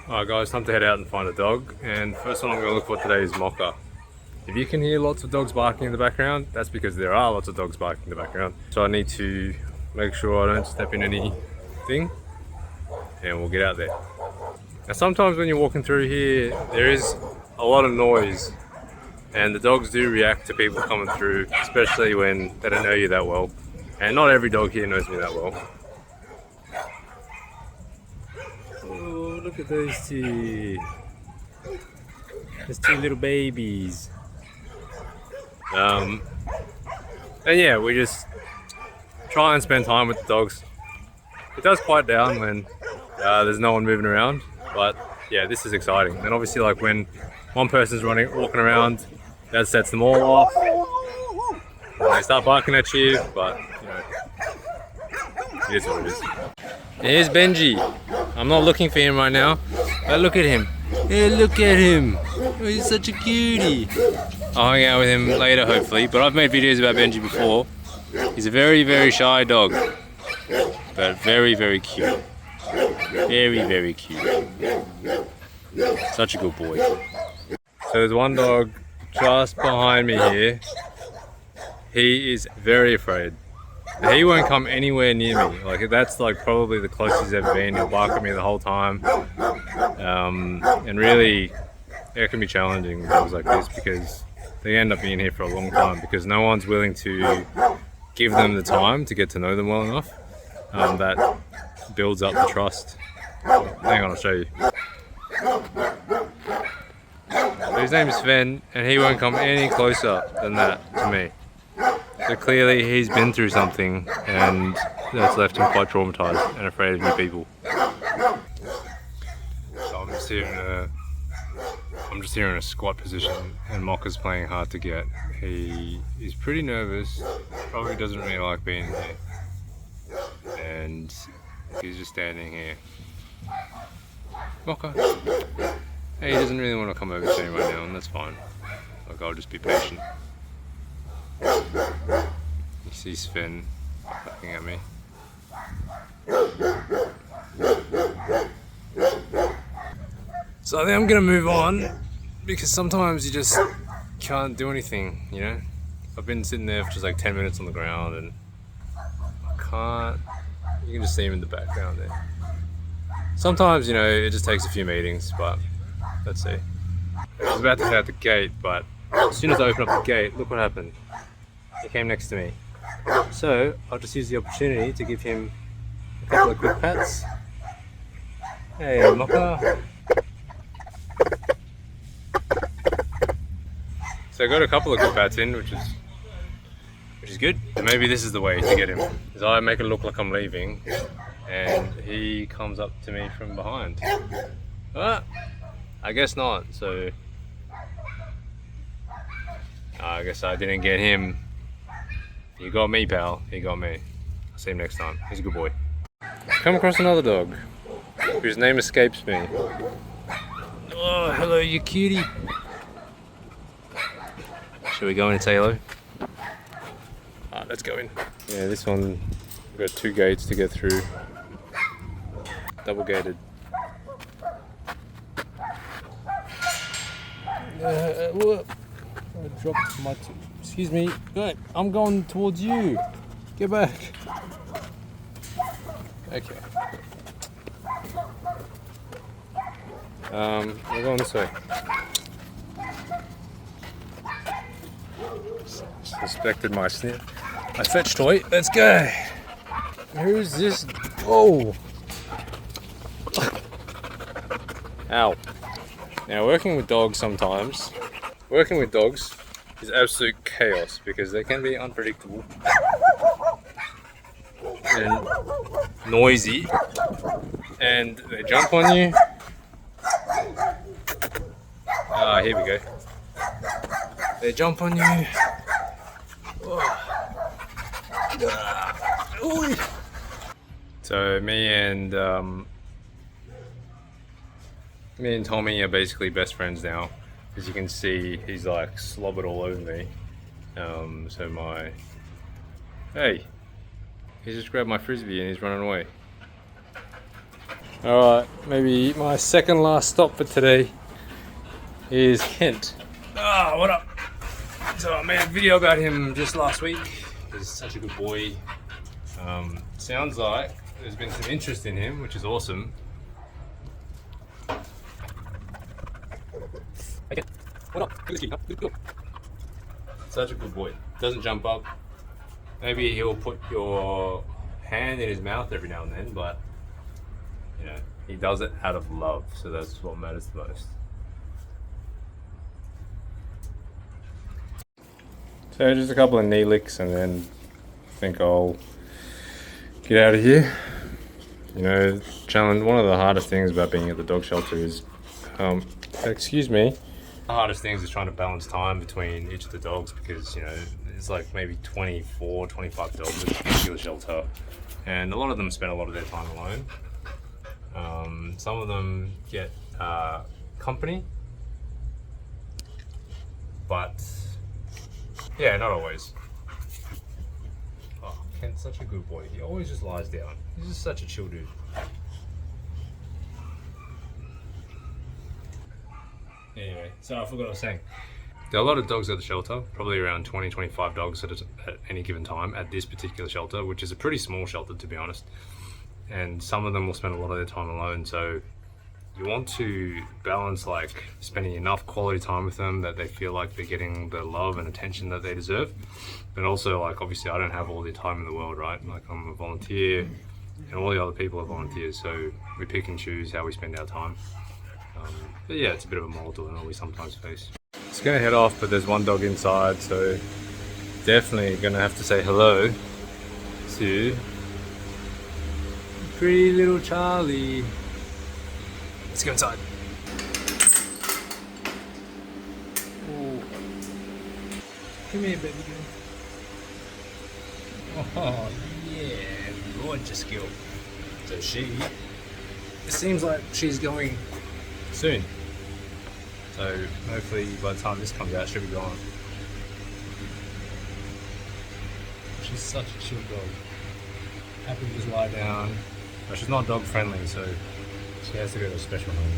Alright guys, time to head out and find a dog, and first one I'm going to look for today is Mocha. If you can hear lots of dogs barking in the background, that's because there are lots of dogs barking in the background. So I need to make sure I don't step in anything, and we'll get out there. Now sometimes when you're walking through here, there is a lot of noise, and the dogs do react to people coming through, especially when they don't know you that well. And not every dog here knows me that well. Oh, look at those two. There's two little babies. And yeah, we just try and spend time with the dogs. It does quiet down when there's no one moving around, but yeah, this is exciting. And obviously, like when one person's walking around, that sets them all off. And they start barking at you, but you know, it is what it is. Here's Benji. I'm not looking for him right now, but look at him. Hey, look at him. Oh, he's such a cutie. I'll hang out with him later, hopefully, but I've made videos about Benji before. He's a very, very shy dog, but very, very cute. Very, very cute. Such a good boy. So there's one dog just behind me here. He is very afraid. He won't come anywhere near me. Like, that's like probably the closest he's ever been. He'll bark at me the whole time. And really, it can be challenging with dogs like this because they end up being here for a long time because no one's willing to give them the time to get to know them well enough. That builds up the trust. Hang on, I'll show you. So his name is Sven, and he won't come any closer than that to me. So clearly he's been through something, and that's left him quite traumatized and afraid of new people. So I'm just here in a squat position, and Mocha's playing hard to get. He's pretty nervous, probably doesn't really like being here, and he's just standing here. Mocha! Hey, he doesn't really want to come over to me right now, and that's fine. Like, I'll just be patient. You see Sven looking at me. So I think I'm gonna move on because sometimes you just can't do anything, you know? I've been sitting there for just like 10 minutes on the ground and I can't, you can just see him in the background there. Sometimes, you know, it just takes a few meetings, but let's see. I was about to head out the gate, but as soon as I opened up the gate, look what happened. He came next to me. So I'll just use the opportunity to give him a couple of quick pats. Hey, Mocha. So I got a couple of good pats in, which is good. And maybe this is the way to get him. Is I make it look like I'm leaving, and he comes up to me from behind. Ah, I guess not. So I guess I didn't get him. You got me, pal. He got me. I'll see him next time. He's a good boy. Come across another dog whose name escapes me. Oh, hello, you cutie. Shall we go in and say hello? Alright, let's go in. Yeah, this one, we've got 2 gates to get through. Double gated. Whoop. I dropped my excuse me. Good. I'm going towards you. Get back. Okay. We're going this way. Suspected my fetch toy. Let's go. Who's this? Oh. Ow. Now, working with dogs is absolute chaos because they can be unpredictable and noisy, and they jump on you. Here we go. They jump on you. So me and Tommy are basically best friends now. As you can see, he's like slobbered all over me. Hey, he just grabbed my frisbee and he's running away. Alright, maybe my second last stop for today is Kent. Ah, what up? So I made a video about him just last week. He's such a good boy. Sounds like there's been some interest in him, which is awesome. Hey, what up? Good. Such a good boy. Doesn't jump up. Maybe he'll put your hand in his mouth every now and then, but you know, he does it out of love, so that's what matters the most. So just a couple of knee licks and then I think I'll get out of here. You know, challenge, one of the hardest things about being at the dog shelter is, excuse me. The hardest things is trying to balance time between each of the dogs because, you know, there's like maybe 24, 25 dogs at a particular shelter and a lot of them spend a lot of their time alone. Some of them get company, but yeah, not always. Oh, Kent's such a good boy. He always just lies down. He's just such a chill dude. Anyway, so I forgot what I was saying. There are a lot of dogs at the shelter, probably around 20, 25 dogs at any given time at this particular shelter, which is a pretty small shelter to be honest. And some of them will spend a lot of their time alone, so you want to balance like spending enough quality time with them that they feel like they're getting the love and attention that they deserve, but also like obviously I don't have all the time in the world, right? Like I'm a volunteer and all the other people are volunteers, so we pick and choose how we spend our time. But yeah, it's a bit of a moral dilemma we sometimes face. It's gonna head off, but there's one dog inside, so definitely gonna have to say hello to pretty little Charlie. Let's go inside. Ooh. Come here, baby girl. Oh, yeah, gorgeous girl. So it seems like she's going soon. So hopefully by the time this comes out, she'll be gone. She's such a chill dog. Happy to just lie down. But she's not dog friendly, so she has to go to a special home.